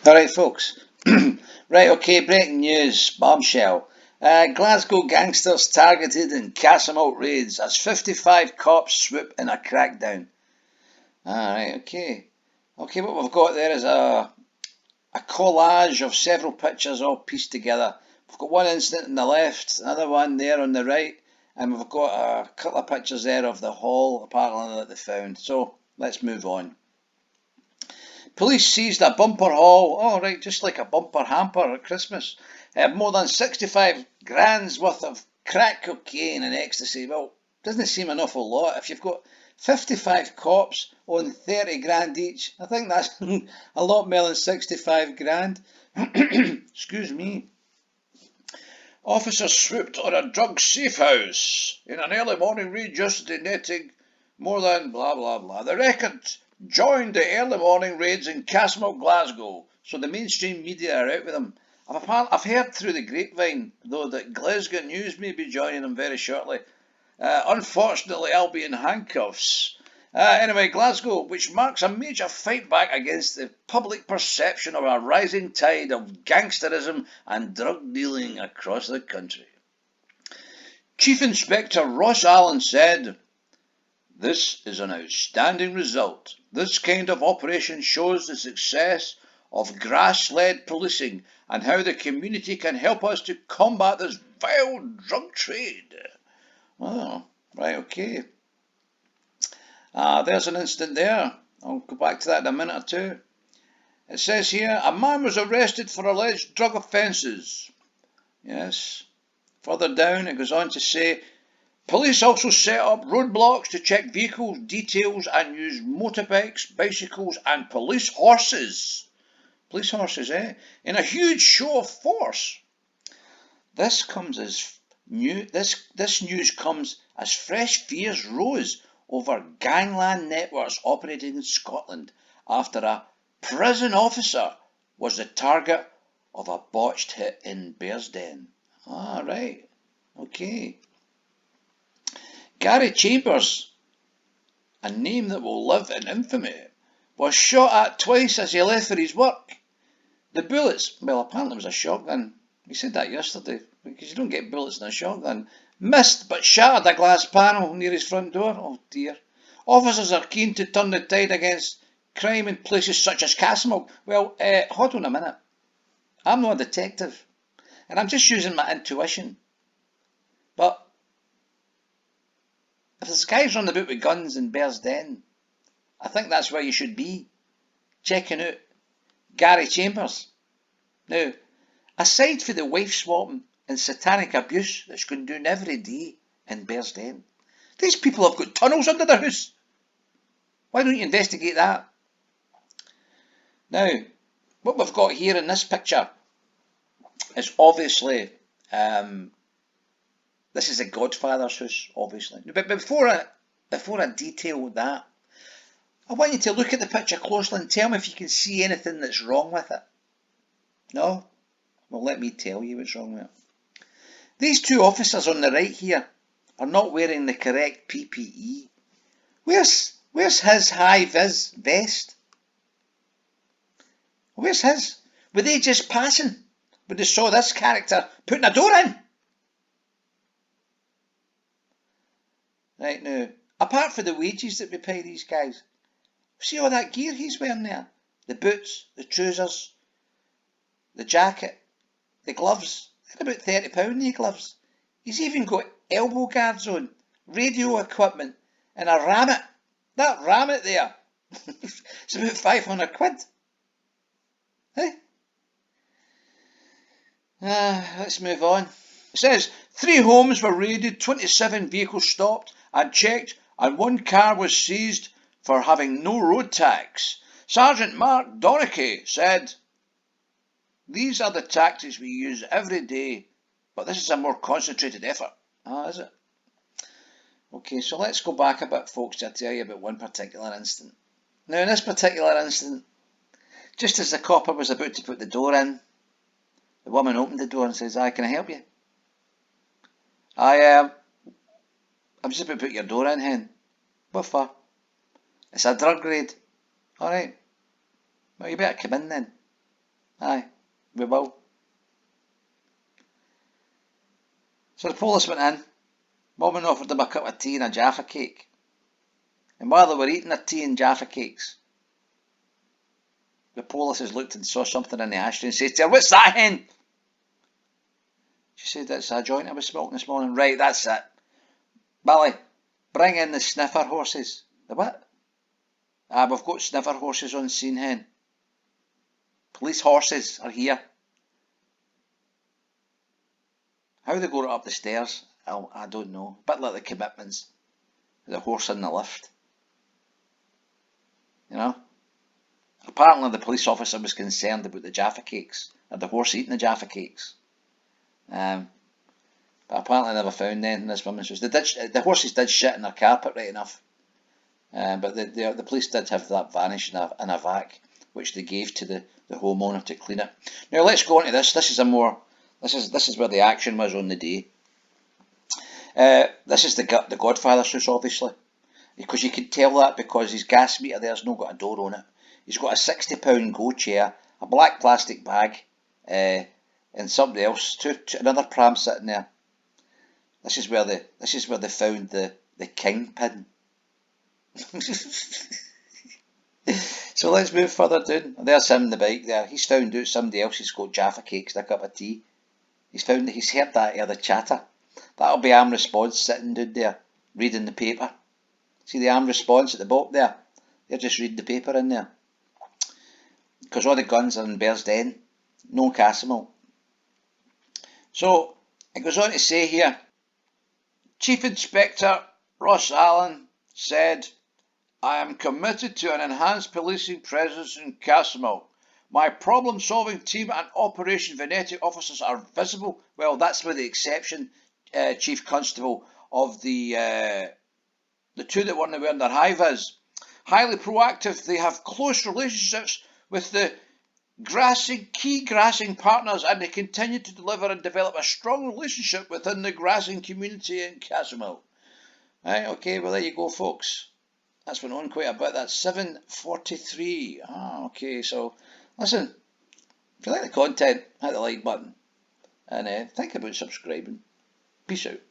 Alright folks, right, okay, breaking news, bombshell. Glasgow gangsters targeted in Castlemilk raids as 55 cops swoop in a crackdown. Alright, okay. Okay, what we've got there is a collage of several pictures all pieced together. We've got one incident on the left, another one there on the right, and we've got a couple of pictures there of the hall apparently that they found. So, let's move on. Police seized a bumper haul, oh right, just like a bumper hamper at Christmas. More than 65 grand's worth of crack cocaine and ecstasy. Well, doesn't seem an awful lot. If you've got 55 cops on 30 grand each, I think that's a lot more than 65 grand. Excuse me. Officers swooped on a drug safe house in an early morning raid yesterday, netting more than blah blah blah. The record joined the early morning raids in Castlemilk, Glasgow, so the mainstream media are out with them. I've heard through the grapevine, though, that Glesga News may be joining them very shortly. Unfortunately, I'll be in handcuffs. Anyway, Glasgow, which marks a major fight back against the public perception of a rising tide of gangsterism and drug dealing across the country. Chief Inspector Ross Allen said, "This is an outstanding result. This kind of operation shows the success of grass-led policing and how the community can help us to combat this vile drug trade." Oh, right, okay. There's an incident there. I'll go back to that in a minute or two. It says here, a man was arrested for alleged drug offences. Yes. Further down, it goes on to say, police also set up roadblocks to check vehicles, details, and use motorbikes, bicycles, and police horses. Police horses, eh? In a huge show of force. This comes as new. This news comes as fresh fears rose over gangland networks operating in Scotland after a prison officer was the target of a botched hit in Bearsden. Ah, right. Okay. Gary Chambers, a name that will live in infamy, was shot at twice as he left for his work. The bullets, well, apparently it was a shotgun. He said that yesterday, because you don't get bullets in a shotgun. Missed but shattered a glass panel near his front door. Oh dear. Officers are keen to turn the tide against crime in places such as Castlemilk. Well, hold on a minute. I'm not a detective, and I'm just using my intuition. But if this guy's running about with guns in Bearsden, I think that's where you should be, checking out Gary Chambers. Now, aside for the wife swapping and satanic abuse that's going down every day in Bearsden, these people have got tunnels under their house. Why don't you investigate that? Now, what we've got here in this picture is obviously, this is a Godfather's house, obviously. But before I detail that, I want you to look at the picture closely and tell me if you can see anything that's wrong with it. No? Well, let me tell you what's wrong with it. These two officers on the right here are not wearing the correct PPE. Where's his high-vis vest? Where's his? Were they just passing when they saw this character putting a door in? Right now, apart from the wages that we pay these guys, see all that gear he's wearing there? The boots, the trousers, the jacket, the gloves. They're about £30 the gloves. He's even got elbow guards on, radio equipment, and a rammet. That rammet there, it's about 500 quid. Hey? Let's move on. It says, 3 homes were raided, 27 vehicles stopped and checked, and 1 car was seized for having no road tax. Sergeant Mark Donachie said, "These are the tactics we use every day, but this is a more concentrated effort." Ah, is it? Okay, so let's go back a bit, folks, to tell you about one particular incident. Now, in this particular incident, just as the copper was about to put the door in, the woman opened the door and says, "Hi, can I help you?" I'm just about to put your door in, hen." "What for?" "It's a drug raid." "Alright. Well, you better come in then." Aye, we will. So the police went in. Mum offered them a cup of tea and a Jaffa cake. And while they were eating their tea and Jaffa cakes, the police looked and saw something in the ashtray and said to her, "What's that, hen?" She said, "It's a joint I was smoking this morning." "Right, that's it. Billy, bring in the sniffer horses." "The what?" "Ah, we've got sniffer horses on scene, hen. Police horses are here." How they go up the stairs, I don't know. A bit like the Commitments. The horse in the lift. You know? Apparently the police officer was concerned about the Jaffa cakes, or the horse eating the Jaffa cakes. But apparently never found anything in this woman's house. The horses did shit in their carpet, right enough. But the police did have that vanish in a vac, which they gave to the homeowner to clean it. Now let's go on to this. This is where the action was on the day. This is the Godfather's house, obviously, because you can tell that because his gas meter there's not got a door on it. He's got a £60 go chair, a black plastic bag, and somebody else, another pram sitting there. This is where they found the kingpin. So let's move further down. There's him on the bike there. He's found out somebody else has got Jaffa cakes and a cup of tea. He's heard that the chatter. That'll be armed response sitting down there, reading the paper. See the armed response at the bottom there? They're just reading the paper in there. Because all the guns are in Bearsden, no Castlemilk. So, it goes on to say here, Chief Inspector Ross Allen said, "I am committed to an enhanced policing presence in Castlemilk. My problem-solving team and Operation Venetic officers are visible." Well, that's with the exception, Chief Constable, of the two that weren't wearing their high-vis. Highly proactive, they have close relationships with the key grassing partners, and they continue to deliver and develop a strong relationship within the grassing community in Castlemilk. Right, okay, well there you go, folks. That's went on quite a bit. That's 7:43. Okay, so listen, if you like the content, hit the like button and think about subscribing. Peace out.